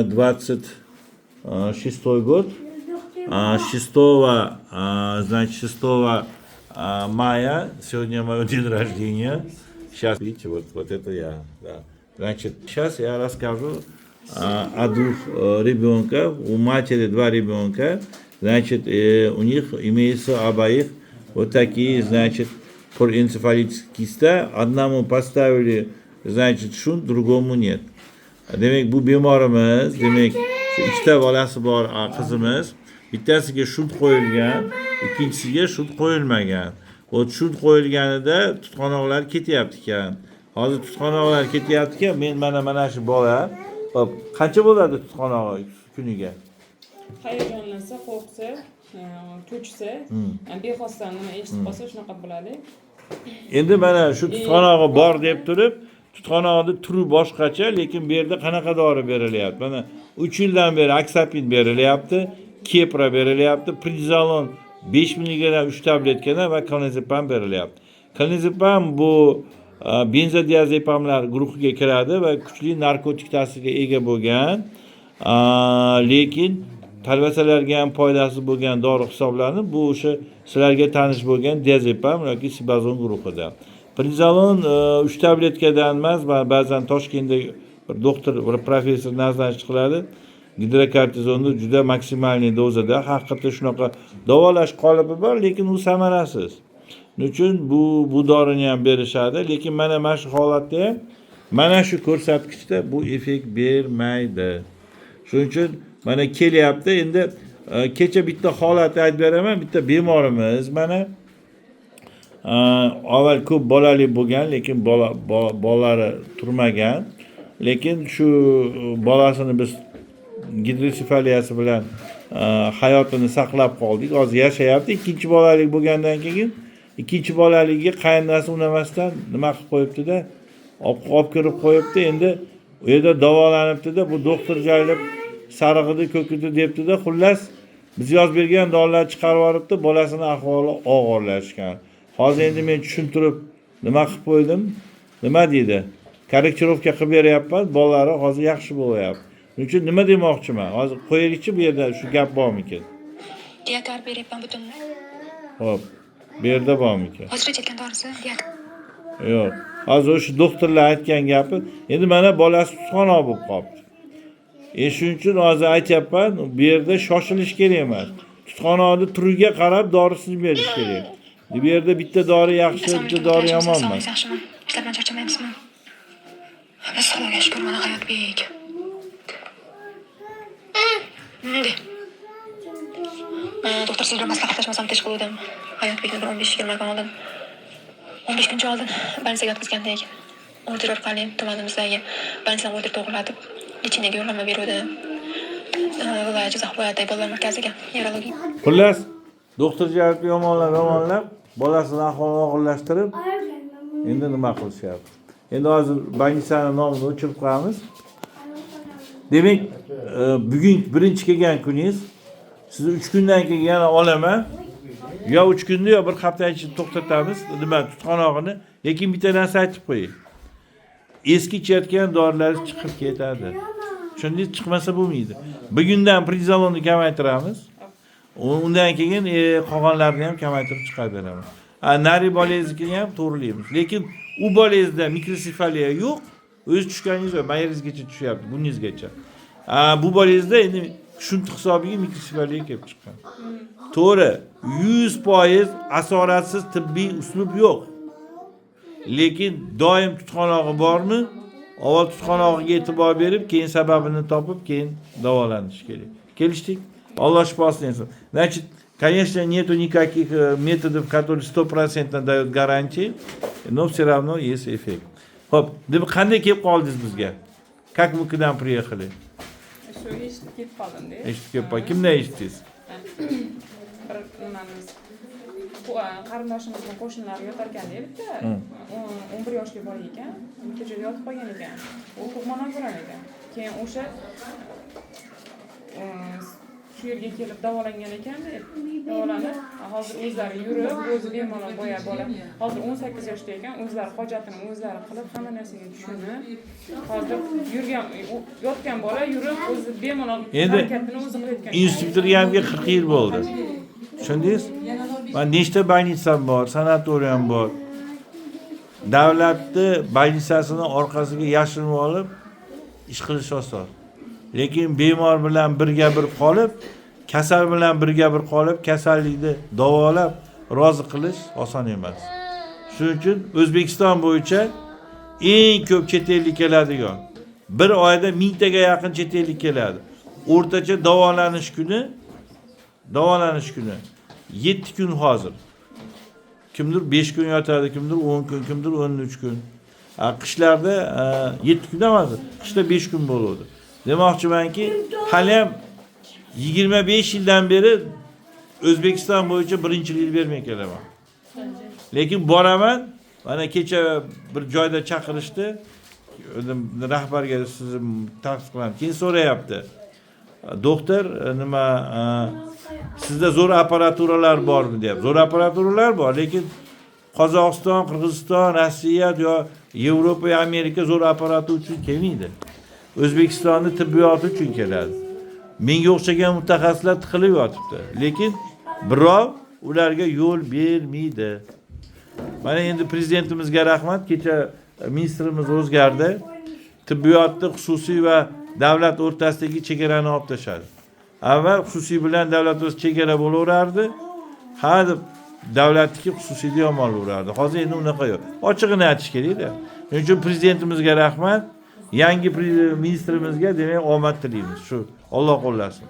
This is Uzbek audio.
26 год. 6, значит, 6 мая, сегодня мой день рождения. Сейчас, видите, вот это я. Да. Значит, сейчас я расскажу о двух ребенках. У матери 2 ребенка. Значит, у них имеется обоих вот такие, значит, энцефалитические киста. Одному поставили, значит, шунт, другому нет. Demek bu bemorimiz, demek ikkita bolasi bor qizimiz. Bittasiga shunt qo'yilgan, ikkinchisiga shunt qo'yilmagan. O shunt qo'yilganida tutqanoqlar ketyapti ekan. Hozir tutqanoqlar ketyapti ekan, men mana shu bola. Hop, qancha bo'ladi tutqanog'i kuniga? Hayajonlansa, qo'rqsa, cho'chisa, bexosdan nima eshitib qolsa shunaqa bo'ladi. Endi mana shu tutqanog'i bor deb turib, tutqanoqni turi boshqacha, lekin bu yerda qanaqa dori berilyapti? Mana 3 yildan beri aksapin berilyapti, kepra berilyapti, prednizolon 5 mg 3 tabletkadan va klonazepam berilyapti. Klonazepam bu benzodiazepamlar guruhiga kiradi va kuchli narkotik ta'sirga ega bo'lgan, lekin talvasalarga ham foydasi bo'lgan dori hisoblanib, bu o'sha sizlarga tanish bo'lgan diazepam yoki sibazon guruhida. Prednizolon 3 tabletkadan emas, ba'zan Toshkentda bir doktor, bir professor nazarlanish qiladi. Gidrokortizonni juda maksimalniy dozada, haqiqatda shunaqa davolash qolibi bor, lekin u samarasiz. Shuning uchun bu dorini ham berishadi, lekin mana shu holatda ham mana shu ko'rsatkichda bu effekt bermaydi. Shuning uchun mana kelyapti. Endi kecha bitta holatni aytib beraman. Bitta bemorimiz mana avval ko'p bolali bo'lgan, lekin bolalari turmagan. Lekin shu bolasini biz gidrosefaliyasi bilan hayotini saqlab qoldik. Hozir yashayapti. Ikkinchi bolalik bo'lgandan keyin ikkinchi bolaligiga qaynonasi unamasdan nima qilib qo'yibdi-da, olib kirib qo'yibdi. Endi u yerda davolanibdi-da, bu doktor jaylab sarig'idi, ko'kidi debdi-da, xullas biz yozib bergan dorilarni chiqarib yuboribdi, bolasini ahvoli og'irlashgan. Hozir endi men tushuntirib nima qilib qo'ydim? Nima deydi? Korrektirovka qilib beryapman, bolalari hozir yaxshi bo'lyapti. Shuning uchun nima demoqchiman? Hozir qo'yaylikchi, bu yerda shu gap bormikan? Diatar beryapman butun. Xo'p, bu yerda bormikan? Hozir aytgan dorisi diatar. Yo'q. Hozir o'sha doktorlar aytgan gapi, endi mana bolasi tutqanoq bo'lib qolibdi. Shuning uchun hozir aytyapman, bu yerda shoshilish kerak emas. Tutqanoqni turiga qarab dorisini berish kerak. Bu yerda bitta dori yaxshi, bitta dori yomon emas. Yaxshiman. Ishlardan charchamaymizmi? Xudoga shukr, mana Hayotbek. Doktor sizlar maslahatlashmasam tez qildim. Hayotbekni 15-20 kun oldin, 15 kuncha oldin больницаga yotqizgandik. Order orqali tumanimizdagi больницаdan order to'g'irlatib, lechinaga yo'llanma beruvdi. Viloyat Jizzax viloyatidagi bolalar markaziga, neurologiya. Xullas, doktor javob yomonlab, bolasini ahvolini og'irlashtirib, endi nima qilishyapti? Endi hozir больницаning nomini o'chirib qo'yamiz. Demak, bugun birinchi kelgan kuningiz, sizni 3 kundan keyin yana olaman. Yo 3 kunda yo bir hafta ichida to'xtatamiz. Nima tutqanog'ini, lekin bitta narsa aytib qo'ying. Eski ichayotgan dorilar chiqib ketadi. Shunday chiqmasa bo'lmaydi. Bugundan prednizolonni kamaytiramiz. Undan keyin qolganlarni ham kamaytirib chiqarib beramiz. Nari boleznigini ham to'g'rilaymiz. Lekin u bolezda mikrosefaliya yo'q. O'z tushganingiz va mayeringizgacha tushyapti, buningizgacha. Bu bolezda endi shunt hisobiga mikrosefaliya kelib chiqqan. To'g'ri, 100% asoratsiz tibbiy uslub yo'q. Lekin doim tutqanog'i bormi? Avval tutqanog'iga e'tibor berib, keyin sababini topib, keyin davolanish kerak. Kelishdik? Alloh shifosini bersin. Значит, конечно, нету никаких методов, которые 100% дают гарантии, но все равно есть эффект. Xo'p, deb qanday kelib qoldingiz bizga? Как вы к нам приехали? Shu eshitib kelib qoldim-da. Eshitib kelib qoldim. Kimdan eshitdingiz? Bir nimamiz qarindoshimizning qo'shnilari yotar ekan-da bitta. 11 yoshli bola ekan. Kechada yotib qolgan ekan. U tug'mondan ko'rar ekan. Keyin o'sha shu yerga kelib davolangan ekan deb davolanib hozir o'zlari yurib o'zi bemalol boya bola hozir 18 yoshda ekan o'zlari hojatini o'zlari qilib hamma narsaga tushunib hozir yurgan yotgan bola yurib o'zi bemalol Endi harakatini o'zi qilayotgan institutga 40 yil bo'ldi. Tushundingiz? Va nechta больницам bor, sanatoriyam bor. Davlatni больницасini orqasiga yashirinib olib ish qilish oson. Lekin bemor bilan birga bir qolib, kasal bilan birga bir qolib, kasallikni davolab rozi qilish oson emas. Shuning uchun O'zbekiston bo'yicha eng ko'p chet ellik keladigan bir oyda 1000 taga yaqin chet ellik keladi. O'rtacha davolanish kuni 7 kun hozir. Kimdir 5 kun yotadi, kimdir 10 kun, kimdir 13 kun. Qishlarda 7 kun emas, qishda 5 kun bo'ladi. Demoqchimanki, hali ham 25 yildan beri O'zbekiston bo'yicha birinchilik bermay kelaman. Lekin boraman, mana kecha bir joyda chaqirishdi. Rahbarga sizni ta'qib qilaman. Keyin so'rayapti. Doktor, nima sizda zo'r apparaturalar bormi deyapti. Zo'r apparaturalar bor, lekin Qozog'iston, Qirg'iziston, Rossiya yo Yevropa, Amerika zo'r apparatura uchun kelmaydi. O'zbekistonning tibbiyoti uchun keladi. Menga o'xshagan mutaxassislar tiqilib yotibdi, lekin birov ularga yo'l bermaydi. Mana endi prezidentimizga rahmat, kecha ministrimiz o'zgardi. Tibbiyotni xususiy va davlat o'rtasidagi chegarani olib tashladi. Avval xususiy bilan davlat o'z chegara bo'laverardi. Hali davlatniki xususiyda yomon bo'lardi. Hozir endi unaqa yo'q. Ochig'ini aytish kerak-da. Shuning uchun prezidentimizga rahmat. Yangi ministrimizga demak omad tilaymiz. Shu Alloh qo'llasin.